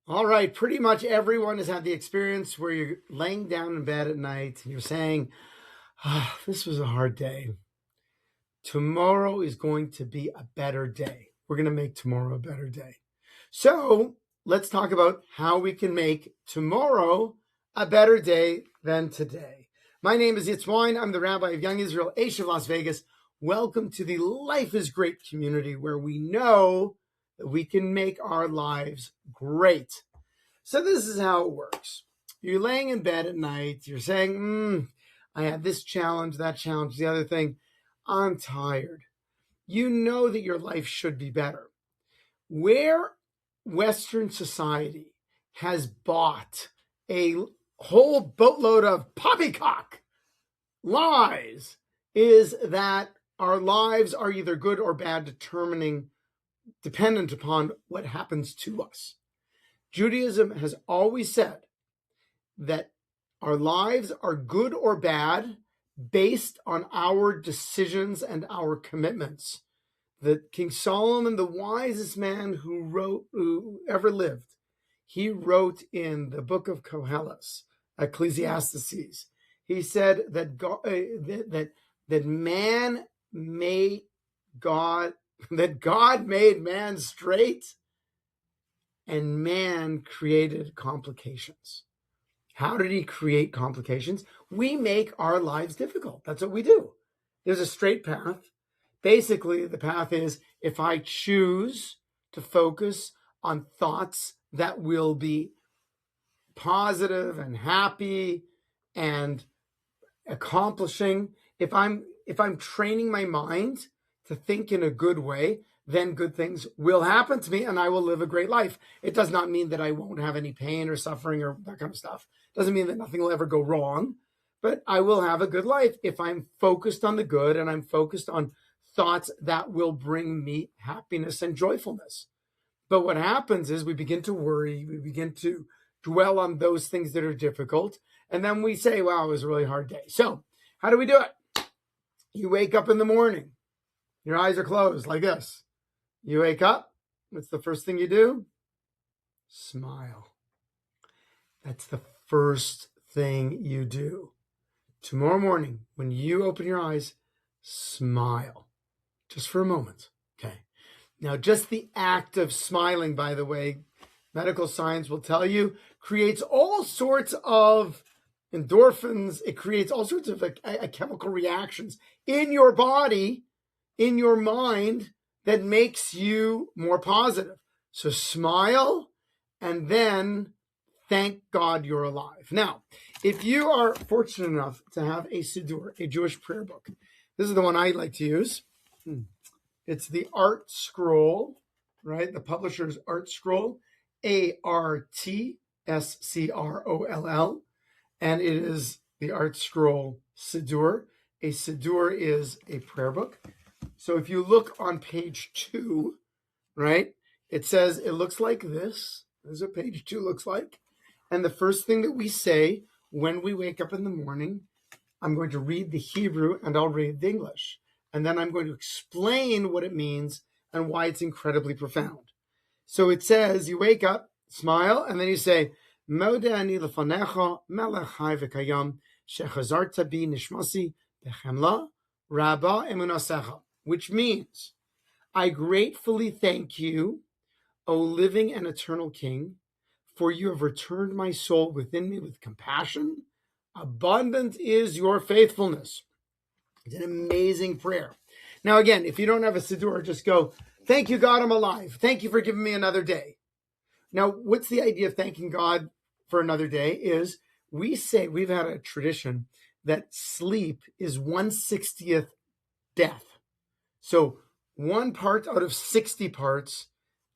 All right, pretty much everyone has had the experience where you're laying down in bed at night and you're saying, this was a hard day. Tomorrow is going to be a better day. We're going to make tomorrow a better day. So let's talk about how we can make tomorrow a better day than today. My name is Wyne. I'm the Rabbi of Young Israel, Aish of Las Vegas. Welcome to the Life is Great community where we know that we can make our lives great. So this is how it works. You're laying in bed at night. You're saying, I had this challenge, that challenge, the other thing. I'm tired. You know that your life should be better. Where Western society has bought a whole boatload of poppycock lies is that our lives are either good or bad, dependent upon what happens to us. Judaism has always said that our lives are good or bad based on our decisions and our commitments. That King Solomon, the wisest man who ever lived, he wrote in the book of Koheles, Ecclesiastes, he said that God made man straight and man created complications. How did he create complications? We make our lives difficult. That's what we do. There's a straight path. Basically, the path is if I choose to focus on thoughts that will be positive and happy and accomplishing, if I'm training my mind to think in a good way, then good things will happen to me and I will live a great life. It does not mean that I won't have any pain or suffering or that kind of stuff. It doesn't mean that nothing will ever go wrong, but I will have a good life if I'm focused on the good and I'm focused on thoughts that will bring me happiness and joyfulness. But what happens is we begin to worry, we begin to dwell on those things that are difficult, and then we say, wow, it was a really hard day. So how do we do it? You wake up in the morning. Your eyes are closed like this. You wake up. What's the first thing you do? Smile. That's the first thing you do. Tomorrow morning, when you open your eyes, smile. Just for a moment. Okay. Now, just the act of smiling, by the way, medical science will tell you, creates all sorts of endorphins. It creates all sorts of chemical reactions in your body, in your mind, that makes you more positive. So smile and then thank God you're alive. Now, if you are fortunate enough to have a Siddur, a Jewish prayer book, this is the one I like to use. It's the Art Scroll, right? The publisher's Art Scroll, ARTSCROLL, and it is the Art Scroll Siddur. A Siddur is a prayer book. So if you look on page 2, right, it says it looks like this. This is what page 2 looks like. And the first thing that we say when we wake up in the morning, I'm going to read the Hebrew and I'll read the English. And then I'm going to explain what it means and why it's incredibly profound. So it says, you wake up, smile, and then you say, Modeh Ani lefanecha melech chai v'kayam shechazarta bi nishmasi b'chemla rabba emunasecha. Which means, I gratefully thank you, O living and eternal King, for you have returned my soul within me with compassion. Abundant is your faithfulness. It's an amazing prayer. Now, again, if you don't have a Siddur, just go, thank you, God, I'm alive. Thank you for giving me another day. Now, what's the idea of thanking God for another day is we've had a tradition that sleep is 1/60th death. So 1 part out of 60 parts,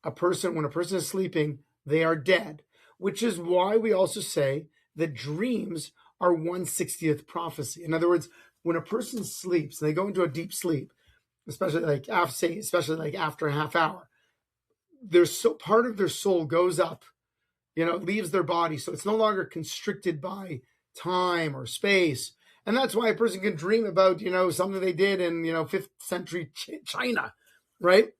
when a person is sleeping, they are dead, which is why we also say that dreams are 1/60th prophecy. In other words, when a person sleeps, they go into a deep sleep, especially after a half hour, part of their soul goes up, leaves their body. So it's no longer constricted by time or space. And that's why a person can dream about, something they did in, 5th century China, right?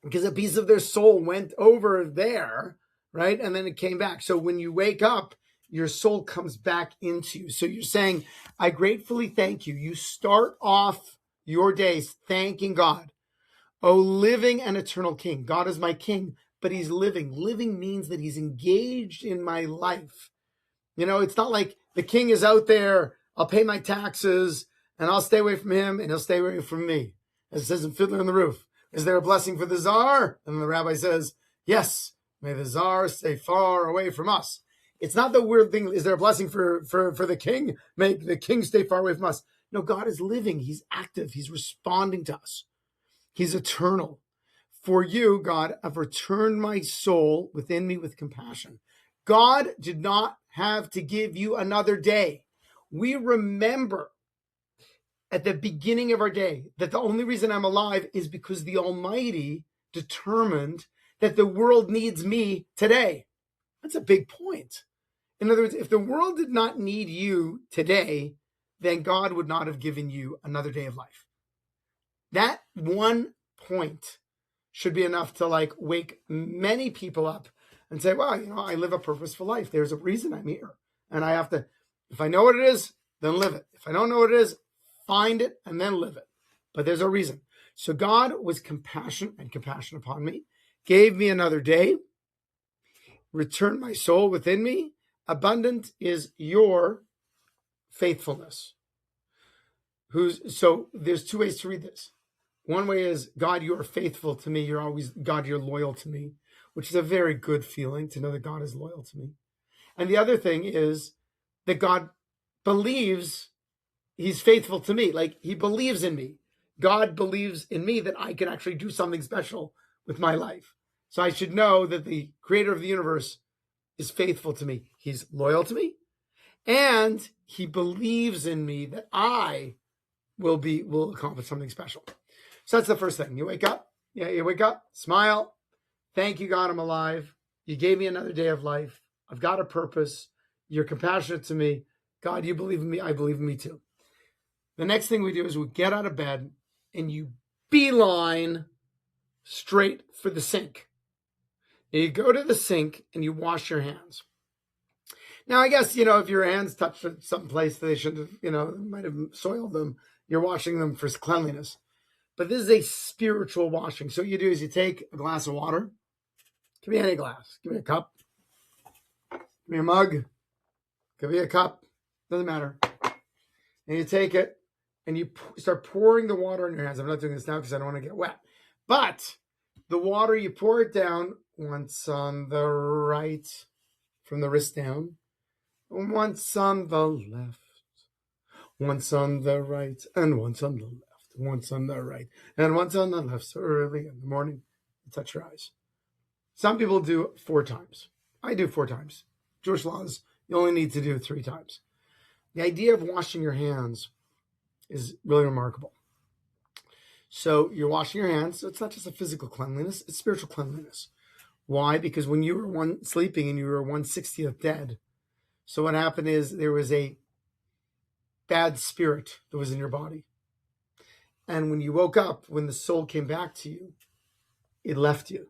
Because a piece of their soul went over there, right? And then it came back. So when you wake up, your soul comes back into you. So you're saying, I gratefully thank you. You start off your days thanking God. Oh, living and eternal King. God is my King, but he's living. Living means that he's engaged in my life. It's not like the king is out there, I'll pay my taxes, and I'll stay away from him, and he'll stay away from me. As it says in Fiddler on the Roof, is there a blessing for the czar? And the rabbi says, yes, may the czar stay far away from us. It's not the weird thing, is there a blessing for the king? Make the king stay far away from us. No, God is living, he's active, he's responding to us. He's eternal. For you, God, I've returned my soul within me with compassion. God did not have to give you another day. We remember at the beginning of our day that the only reason I'm alive is because the Almighty determined that the world needs me today. That's a big point. In other words, if the world did not need you today, then God would not have given you another day of life. That one point should be enough to wake many people up and say, well, I live a purposeful life. There's a reason I'm here. And I have to, if I know what it is, then live it. If I don't know what it is, find it and then live it. But there's a reason. So God was compassionate upon me, gave me another day, returned my soul within me. Abundant is your faithfulness. So there's two ways to read this. One way is, God, you are faithful to me. God, you're loyal to me, which is a very good feeling to know that God is loyal to me. And the other thing is that God believes he's faithful to me. He believes in me. God believes in me that I can actually do something special with my life. So I should know that the creator of the universe is faithful to me. He's loyal to me. And he believes in me that I will accomplish something special. So that's the first thing. You wake up, smile. Thank you, God, I'm alive. You gave me another day of life. I've got a purpose. You're compassionate to me. God, you believe in me. I believe in me too. The next thing we do is we get out of bed and you beeline straight for the sink. And you go to the sink and you wash your hands. Now, I guess, if your hands touch some place they shouldn't have, might have soiled them, you're washing them for cleanliness. But this is a spiritual washing. So what you do is you take a glass of water. Give me any glass. Give me a cup. Give me a mug. Give me a cup. Doesn't matter. And you take it and you start pouring the water in your hands. I'm not doing this now because I don't want to get wet. But the water, you pour it down once on the right from the wrist down. Once on the left. Once on the right. And once on the left. Once on the right, and once on the left. So early in the morning, you touch your eyes. Some people do 4 times. I do 4 times. Jewish laws, you only need to do 3 times. The idea of washing your hands is really remarkable. So you're washing your hands. So it's not just a physical cleanliness, it's spiritual cleanliness. Why? Because when you were sleeping and you were 1/60th dead, so what happened is there was a bad spirit that was in your body. And when you woke up, when the soul came back to you, it left you,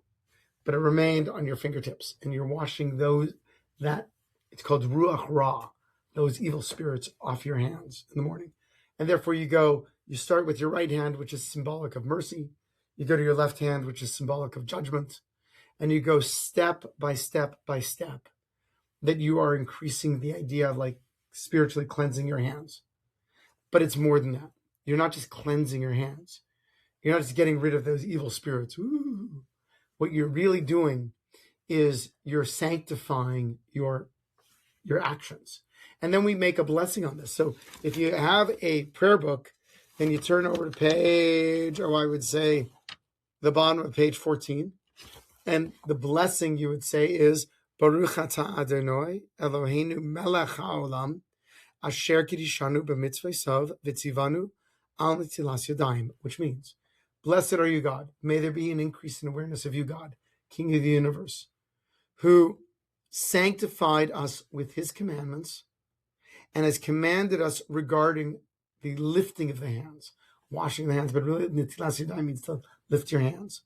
but it remained on your fingertips. And you're washing it's called Ruach Ra, those evil spirits off your hands in the morning. And therefore you start with your right hand, which is symbolic of mercy. You go to your left hand, which is symbolic of judgment. And you go step by step by step, that you are increasing the idea of spiritually cleansing your hands. But it's more than that. You're not just cleansing your hands. You're not just getting rid of those evil spirits. Ooh. What you're really doing is you're sanctifying your actions. And then we make a blessing on this. So if you have a prayer book, then you turn over to page, or I would say the bottom of page 14. And the blessing you would say is, Baruch atah Adonai Eloheinu melech haolam, asher kidishanu b'mitzvosav v'tzivanu al netilas yadayim, which means, blessed are you, God. May there be an increase in awareness of you, God, King of the universe, who sanctified us with his commandments and has commanded us regarding the lifting of the hands, washing the hands, but really netilas yadayim means to lift your hands.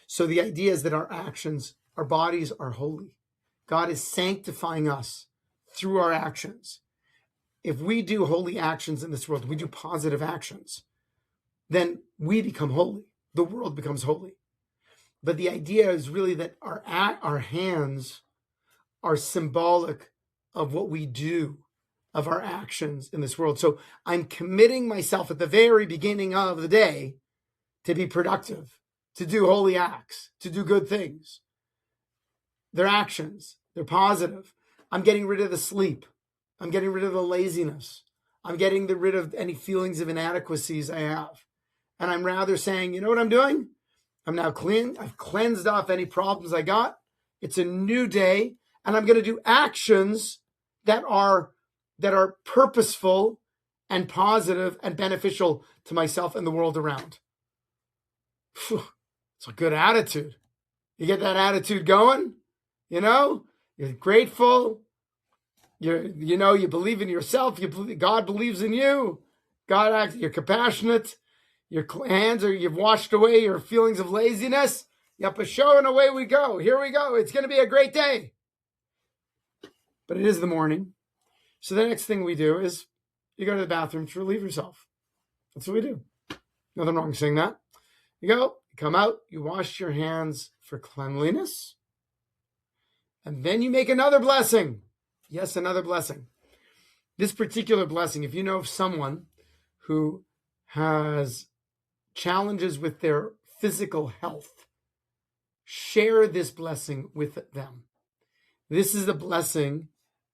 So the idea is that our actions, our bodies are holy. God is sanctifying us through our actions. If we do holy actions in this world, we do positive actions, then we become holy. The world becomes holy. But the idea is really that our hands are symbolic of what we do, of our actions in this world. So I'm committing myself at the very beginning of the day to be productive, to do holy acts, to do good things. They're actions. They're positive. I'm getting rid of the sleep. I'm getting rid of the laziness. I'm getting rid of any feelings of inadequacies I have. And I'm rather saying, you know what I'm doing? I'm now clean. I've cleansed off any problems I got. It's a new day. And I'm going to do actions that are purposeful and positive and beneficial to myself and the world around. It's a good attitude. You get that attitude going, you're grateful. You believe in yourself. God believes in you. You're compassionate. Your hands you've washed away your feelings of laziness. Yep, a show and away we go. Here we go. It's going to be a great day. But it is the morning. So the next thing we do is you go to the bathroom to relieve yourself. That's what we do. Nothing wrong saying that. You go, you come out, you wash your hands for cleanliness. And then you make another blessing. Yes, another blessing. This particular blessing, if you know of someone who has challenges with their physical health, share this blessing with them. This is the blessing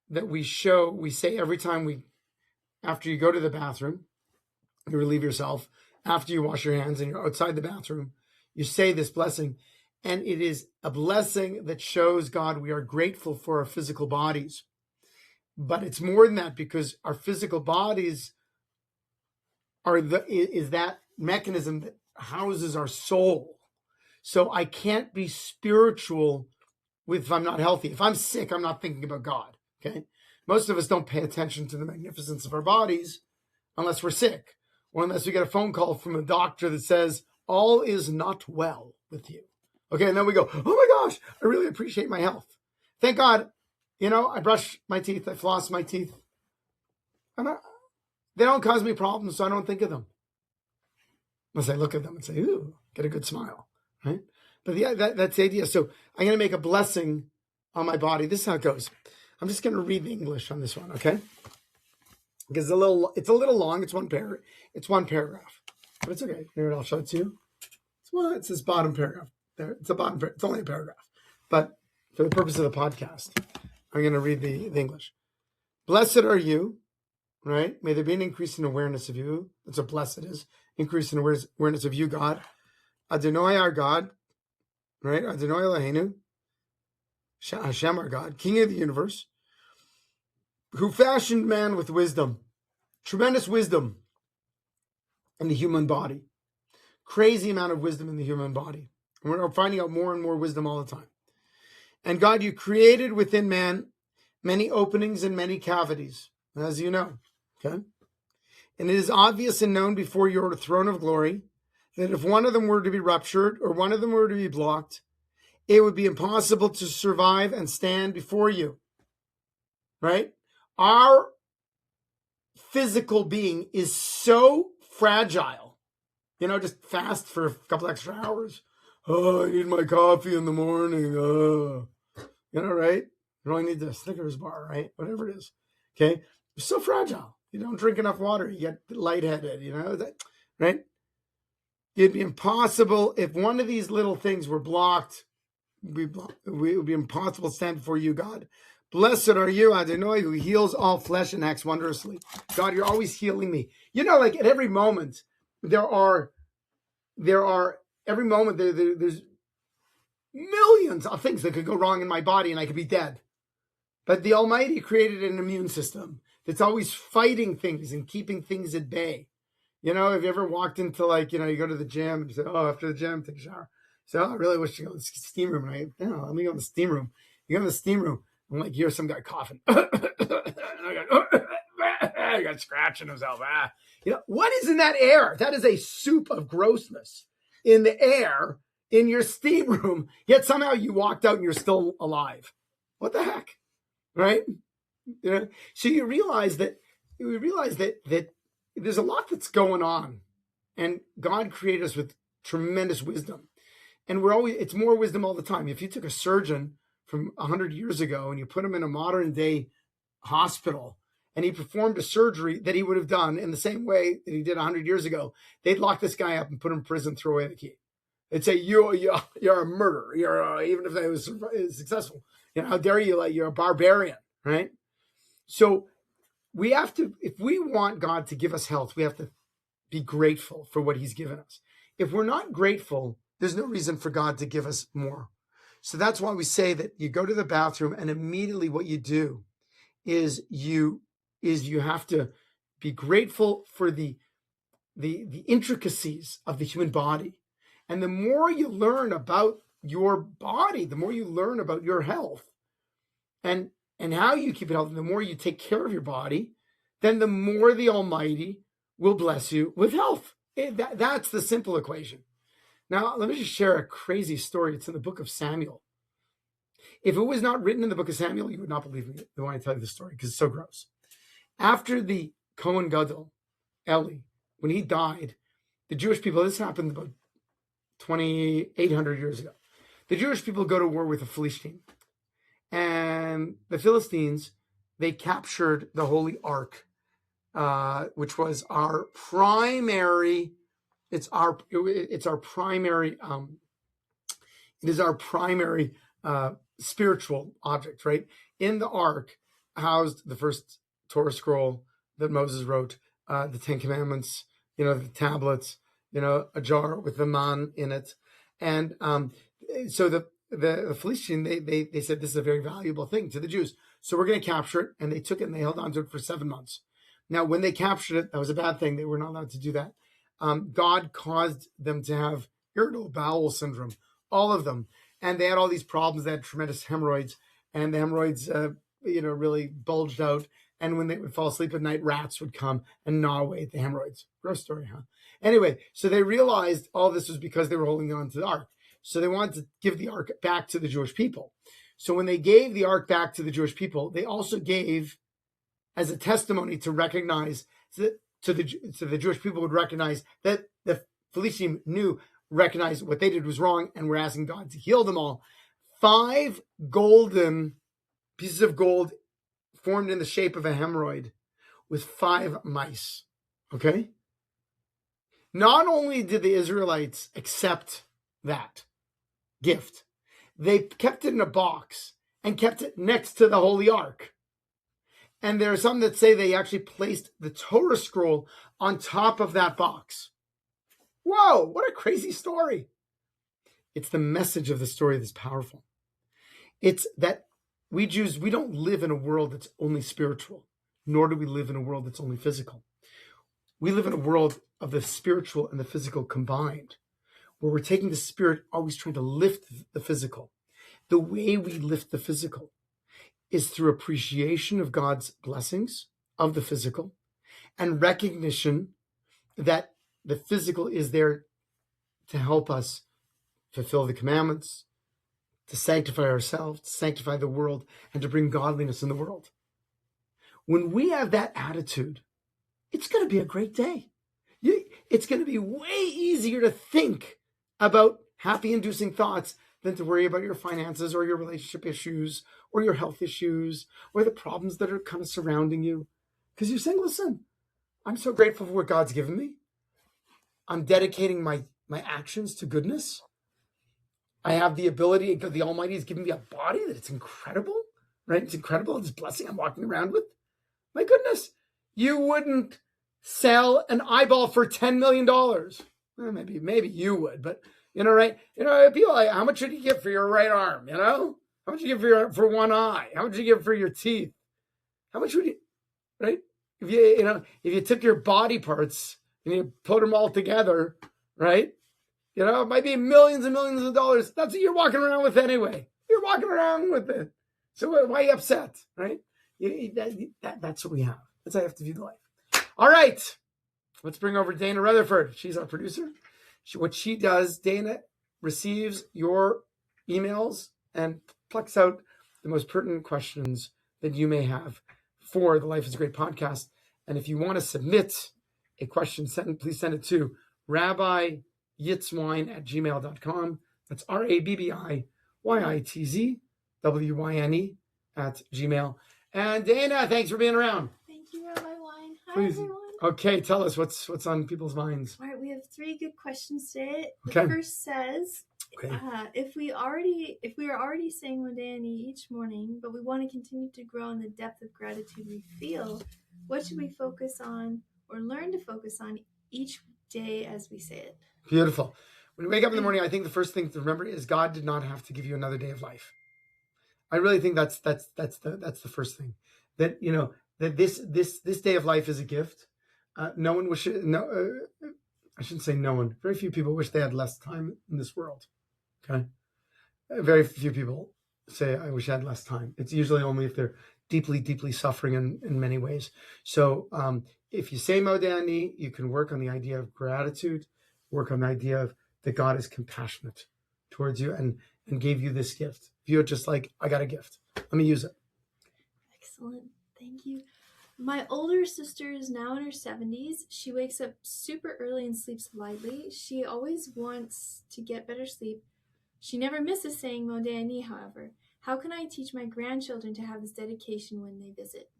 that we say every time after you go to the bathroom, you relieve yourself, after you wash your hands and you're outside the bathroom, you say this blessing. And it is a blessing that shows God we are grateful for our physical bodies. But it's more than that, because our physical bodies is that mechanism that houses our soul. So I can't be spiritual if I'm not healthy. If I'm sick, I'm not thinking about God. Okay. Most of us don't pay attention to the magnificence of our bodies unless we're sick, or unless we get a phone call from a doctor that says, all is not well with you. Okay. And then we go, oh my gosh, I really appreciate my health. Thank God. I brush my teeth. I floss my teeth. They don't cause me problems, so I don't think of them. Unless I look at them and say, ooh, get a good smile. Right. But yeah, that's the idea. So I'm going to make a blessing on my body. This is how it goes. I'm just going to read the English on this one, okay? Because it's a little long. It's one paragraph. But it's okay. Here, I'll show it to you. It's this bottom paragraph. There, it's it's only a paragraph. But for the purpose of the podcast, I'm going to read the English. Blessed are you, right? May there be an increase in awareness of you. That's what blessed is. Increase in awareness of you, God. Adonai, our God, right? Adonai Eloheinu, Hashem, our God, King of the universe, who fashioned man with wisdom, tremendous wisdom in the human body, crazy amount of wisdom in the human body. And we're finding out more and more wisdom all the time. And God, you created within man many openings and many cavities, as you know, okay? And it is obvious and known before your throne of glory that if one of them were to be ruptured or one of them were to be blocked, it would be impossible to survive and stand before you, right? Our physical being is so fragile, just fast for a couple extra hours. Oh, I need my coffee in the morning. Right? You only need the Snickers bar, right? Whatever it is. Okay. It's so fragile. You don't drink enough water. You get lightheaded, right? It'd be impossible if one of these little things were blocked. It would be impossible to stand before you, God. Blessed are you, Adonai, who heals all flesh and acts wondrously. God, you're always healing me. Like at every moment, there's millions of things that could go wrong in my body and I could be dead. But the Almighty created an immune system that's always fighting things and keeping things at bay. Have you ever walked into you go to the gym and you say, oh, after the gym, take a shower. So I really wish to go to the steam room. And let me go in the steam room. You go in the steam room. I'm like, here's some guy coughing. I got scratching himself. What is in that air? That is a soup of grossness in the air in your steam room. Yet somehow you walked out and you're still alive. What the heck, right? So you realize that there's a lot that's going on, and God created us with tremendous wisdom, and it's more wisdom all the time. If you took a surgeon from 100 years ago and you put him in a modern day hospital and he performed a surgery that he would have done in the same way that he did 100 years ago, they'd lock this guy up and put him in prison, throw away the key. They'd say, you're a murderer. Even if that was successful, how dare you? You're a barbarian, right? So we have to, if we want God to give us health, we have to be grateful for what he's given us. If we're not grateful, there's no reason for God to give us more. So that's why we say that you go to the bathroom and immediately what you do is you have to be grateful for the intricacies of the human body. And the more you learn about your body, the more you learn about your health and how you keep it healthy, the more you take care of your body, then the more the Almighty will bless you with health. That's the simple equation. Now, let me just share a crazy story. It's in the book of Samuel. If it was not written in the book of Samuel, you would not believe me when I tell you the story because it's so gross. After the Kohen Gadol, Eli, when he died, the Jewish people, this happened about 2,800 years ago. The Jewish people go to war with the Philistines. And the Philistines, they captured the Holy Ark, which was our primary, it is our primary spiritual object, right? In the Ark housed the first Torah scroll that Moses wrote, the Ten Commandments, the tablets, a jar with the man in it. And so the Philistine, they said this is a very valuable thing to the Jews. So we're going to capture it. And they took it and they held on to it for 7 months. Now, when they captured it, that was a bad thing. They were not allowed to do that. God caused them to have irritable bowel syndrome, all of them. And they had all these problems. They had tremendous hemorrhoids. And the hemorrhoids, really bulged out. And when they would fall asleep at night, rats would come and gnaw away at the hemorrhoids. Gross story, huh? Anyway, so they realized all this was because they were holding on to the ark. So they wanted to give the ark back to the Jewish people. So when they gave the ark back to the Jewish people, they also gave as a testimony to recognize that to the Jewish people would recognize that the Philistines recognized what they did was wrong and were asking God to heal them all. 5 golden pieces of gold formed in the shape of a hemorrhoid with 5 mice. Okay? Not only did the Israelites accept that gift, they kept it in a box and kept it next to the Holy Ark. And there are some that say they actually placed the Torah scroll on top of that box. Whoa, what a crazy story. It's the message of the story that's powerful. It's that we Jews, we don't live in a world that's only spiritual, nor do we live in a world that's only physical. We live in a world of the spiritual and the physical combined, where we're taking the spirit, always trying to lift the physical. The way we lift the physical is through appreciation of God's blessings of the physical and recognition that the physical is there to help us fulfill the commandments, to sanctify ourselves, to sanctify the world, and to bring godliness in the world. When we have that attitude, it's going to be a great day. It's going to be way easier to think about happy-inducing thoughts than to worry about your finances or your relationship issues or your health issues or the problems that are kind of surrounding you. Because you're saying, listen, I'm so grateful for what God's given me. I'm dedicating my actions to goodness. I have the ability, the Almighty has given me a body that it's incredible, right? It's incredible, this blessing I'm walking around with. My goodness, you wouldn't sell an eyeball for $10 million. Well, maybe you would, but right? People like, how much would you give for your right arm? How much would you give for one eye? How much would you give for your teeth? How much would you, right? If you took your body parts and you put them all together, right? It might be millions and millions of dollars. That's what you're walking around with anyway. You're walking around with it. So why are you upset, right? That's what we have. That's how you have to view the life. All right. Let's bring over Dana Rutherford. She's our producer. What she does, Dana receives your emails and plucks out the most pertinent questions that you may have for the Life is Great podcast. And if you want to submit a question, please send it to rabbiyitzwyne@gmail.com. That's RABBIYITZWYNE@gmail. And Dana, thanks for being around. Thank you, Rabbi Wyne. Hi, Please. everyone. Okay, tell us what's on people's minds. All right, we have 3 good questions today. Okay. The first says, Okay. if we are already saying Modeh Ani each morning, but we want to continue to grow in the depth of gratitude we feel, what should we focus on or learn to focus on each day as we say it? Beautiful. When you wake up in the morning, I think the first thing to remember is God did not have to give you another day of life. I really think that's the first thing. That that this day of life is a gift. No one wishes. I shouldn't say no one. Very few people wish they had less time in this world. Okay, very few people say, "I wish I had less time." It's usually only if they're deeply, deeply suffering in many ways. So, if you say Modeh Ani, you can work on the idea of gratitude, work on the idea of that God is compassionate towards you and gave you this gift. View it just like, I got a gift. Let me use it. Excellent. Thank you. My older sister is now in her 70s. She wakes up super early and sleeps lightly. She always wants to get better sleep. She never misses saying Modeh Ani, however. How can I teach my grandchildren to have this dedication when they visit?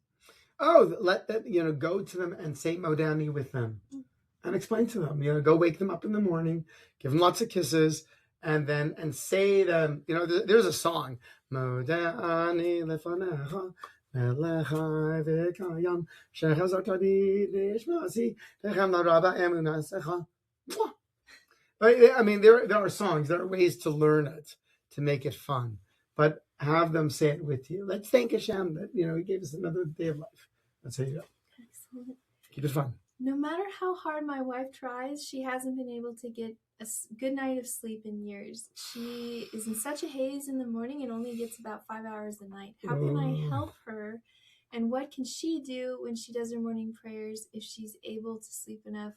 Oh, let that, go to them and say Modeh Ani with them and explain to them, go wake them up in the morning, give them lots of kisses, and say them, there's a song, Modeh Ani lefanecha, melechai v'kayam, shechazar tadid v'ishmasi, v'chem naraba emunasecha. I mean, there are songs, there are ways to learn it, to make it fun, but have them say it with you. Let's thank Hashem that, He gave us another day of life. That's how you go. Excellent. Keep it fun. No matter how hard my wife tries, she hasn't been able to get a good night of sleep in years. She is in such a haze in the morning and only gets about 5 hours a night. How can I help her? And what can she do when she does her morning prayers if she's able to sleep enough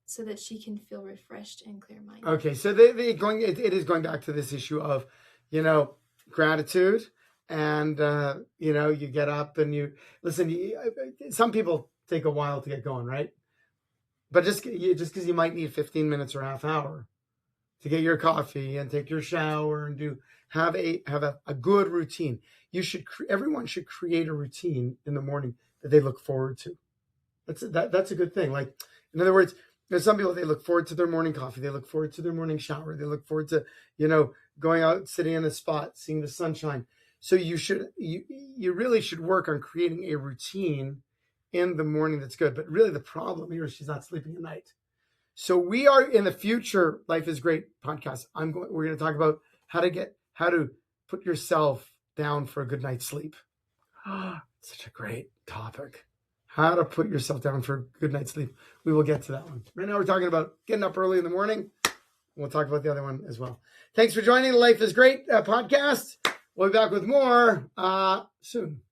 so that she can feel refreshed and clear-minded? Okay, so it is going back to this issue of, gratitude. And, you get up and you listen. Some people take a while to get going, right? But just because you might need 15 minutes or half hour to get your coffee and take your shower and have a good routine. Everyone should create a routine in the morning that they look forward to. That's a good thing. Like, in other words, there's some people, they look forward to their morning coffee. They look forward to their morning shower. They look forward to, going out, sitting in a spot, seeing the sunshine. So you really should work on creating a routine in the morning that's good. But really the problem here is she's not sleeping at night. So we are in the future Life is Great podcast. We're going to talk about how to put yourself down for a good night's sleep. Such a great topic. How to put yourself down for a good night's sleep. We will get to that one. Right now we're talking about getting up early in the morning. We'll talk about the other one as well. Thanks for joining the Life is Great podcast. We'll be back with more soon.